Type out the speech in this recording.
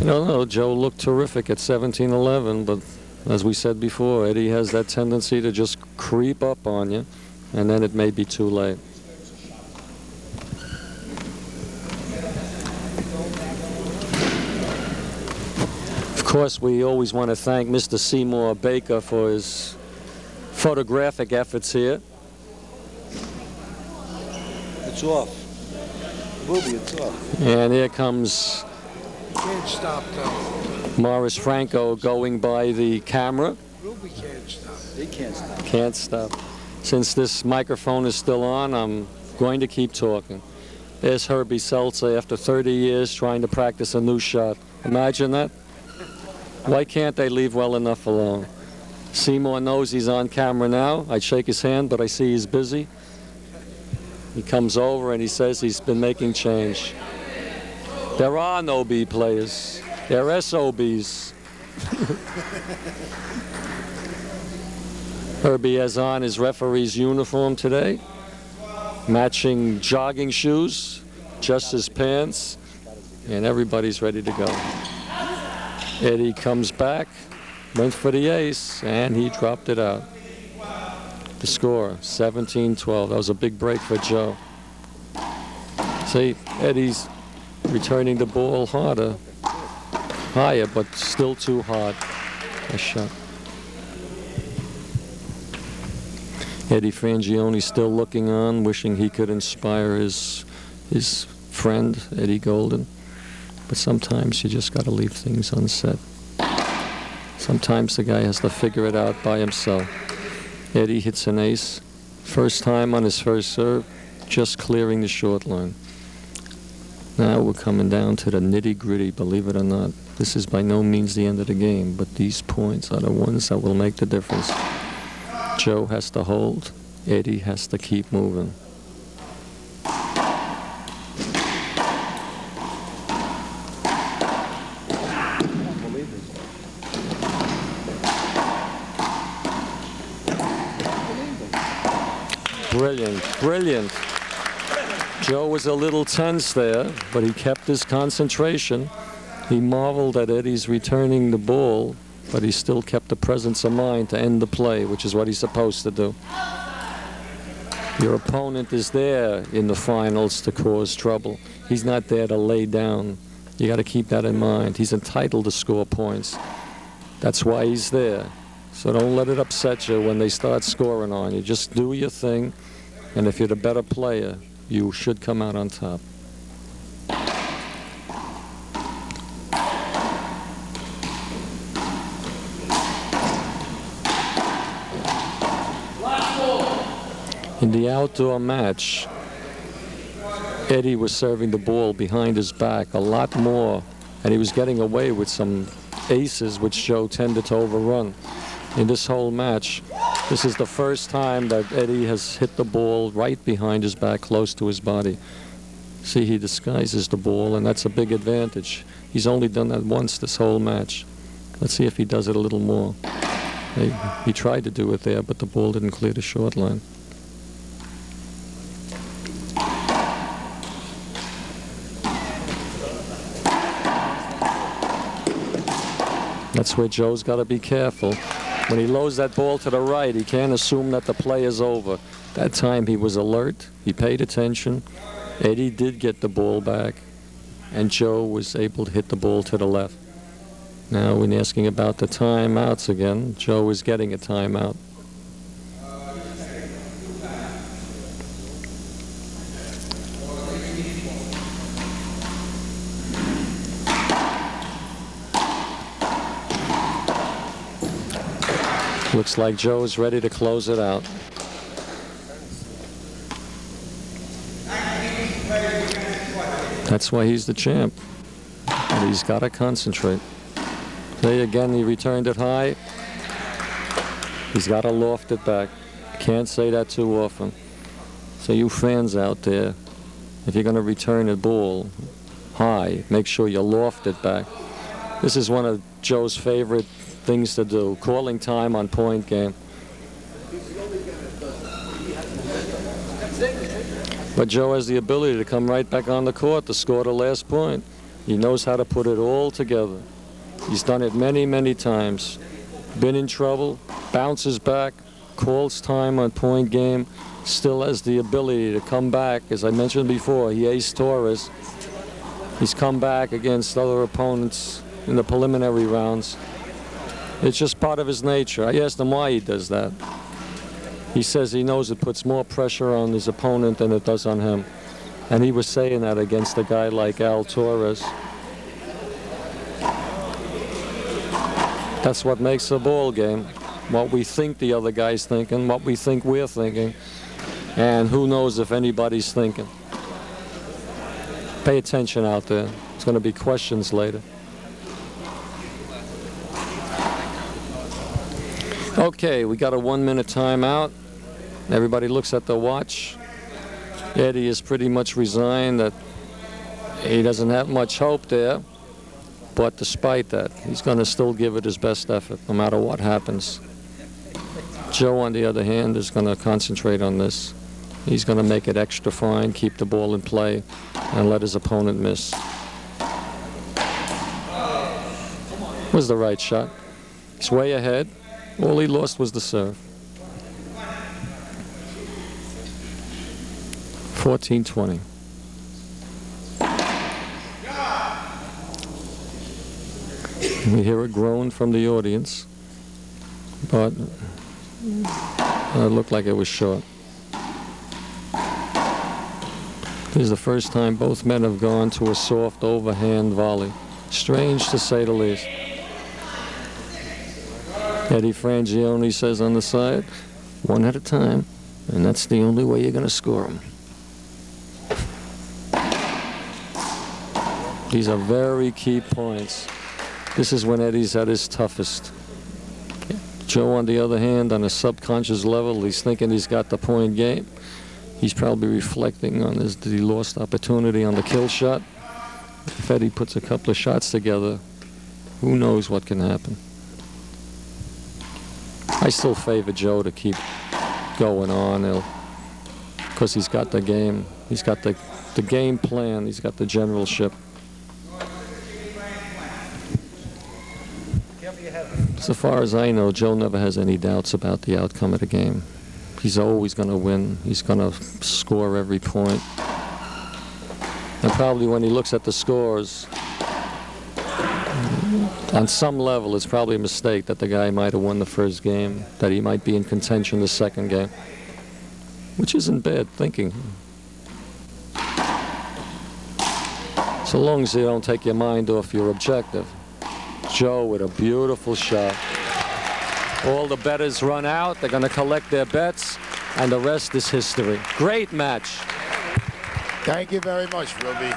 No, Joe looked terrific at 17-11, but as we said before, Eddie has that tendency to just creep up on you, and then it may be too late. Of course, we always want to thank Mr. Seymour Baker for his photographic efforts here. It's off. Booby, it's off. And here comes Can't stop though. Morris Franco going by the camera. Ruby can't stop. They can't stop. Can't stop. Since this microphone is still on, I'm going to keep talking. There's Herbie Seltzer after 30 years trying to practice a new shot. Imagine that. Why can't they leave well enough alone? Seymour knows he's on camera now. I'd shake his hand, but I see he's busy. He comes over and he says he's been making change. There are no B players. They're SOBs. Herbie has on his referee's uniform today, matching jogging shoes, just his pants, and everybody's ready to go. Eddie comes back, went for the ace, and he dropped it out. The score, 17-12. That was a big break for Joe. See, Eddie's returning the ball higher, but still too hard a shot. Eddie Frangione still looking on, wishing he could inspire his friend, Eddie Golden. But sometimes you just got to leave things unsaid. Sometimes the guy has to figure it out by himself. Eddie hits an ace, first time on his first serve, just clearing the short line. Now we're coming down to the nitty-gritty, believe it or not. This is by no means the end of the game, but these points are the ones that will make the difference. Joe has to hold, Eddie has to keep moving. Brilliant, brilliant. Joe was a little tense there, but he kept his concentration. He marveled at Eddie's returning the ball, but he still kept the presence of mind to end the play, which is what he's supposed to do. Your opponent is there in the finals to cause trouble. He's not there to lay down. You got to keep that in mind. He's entitled to score points. That's why he's there. So don't let it upset you when they start scoring on you. Just do your thing, and if you're the better player, you should come out on top. In the outdoor match, Eddie was serving the ball behind his back a lot more, and he was getting away with some aces which Joe tended to overrun. In this whole match, this is the first time that Eddie has hit the ball right behind his back, close to his body. See, he disguises the ball, and that's a big advantage. He's only done that once this whole match. Let's see if he does it a little more. He tried to do it there, but the ball didn't clear the short line. That's where Joe's got to be careful. When he loads that ball to the right, he can't assume that the play is over. That time he was alert, he paid attention. Eddie did get the ball back, and Joe was able to hit the ball to the left. Now when asking about the timeouts again, Joe is getting a timeout. Looks like Joe is ready to close it out. That's why he's the champ. And he's got to concentrate. There again, he returned it high. He's got to loft it back. Can't say that too often. So you fans out there, if you're going to return a ball high, make sure you loft it back. This is one of Joe's favorite things to do, calling time on point game. But Joe has the ability to come right back on the court to score the last point. He knows how to put it all together. He's done it many, many times. Been in trouble, bounces back, calls time on point game, still has the ability to come back. As I mentioned before, he aced Torres. He's come back against other opponents in the preliminary rounds. It's just part of his nature. I asked him why he does that. He says he knows it puts more pressure on his opponent than it does on him. And he was saying that against a guy like Al Torres. That's what makes a ball game. What we think the other guy's thinking, what we think we're thinking, and who knows if anybody's thinking. Pay attention out there. There's going to be questions later. Okay, we got a 1-minute timeout. Everybody looks at the watch. Eddie is pretty much resigned that he doesn't have much hope there. But despite that, he's going to still give it his best effort, no matter what happens. Joe, on the other hand, is going to concentrate on this. He's going to make it extra fine, keep the ball in play, and let his opponent miss. Was the right shot. He's way ahead. All he lost was the serve. 14-20. We hear a groan from the audience, but it looked like it was short. This is the first time both men have gone to a soft overhand volley. Strange to say the least. Eddie Frangione says on the side, one at a time, and that's the only way you're going to score them. These are very key points. This is when Eddie's at his toughest. Joe, on the other hand, on a subconscious level, he's thinking he's got the point game. He's probably reflecting on the lost opportunity on the kill shot. If Eddie puts a couple of shots together, who knows what can happen. I still favor Joe to keep going on because he's got the game. He's got the game plan. He's got the generalship. So far as I know, Joe never has any doubts about the outcome of the game. He's always going to win. He's going to score every point. And probably when he looks at the scores, on some level, it's probably a mistake that the guy might have won the first game, that he might be in contention the second game, which isn't bad thinking. So long as you don't take your mind off your objective. Joe with a beautiful shot. All the bettors run out. They're going to collect their bets, and the rest is history. Great match. Thank you very much, Ruby.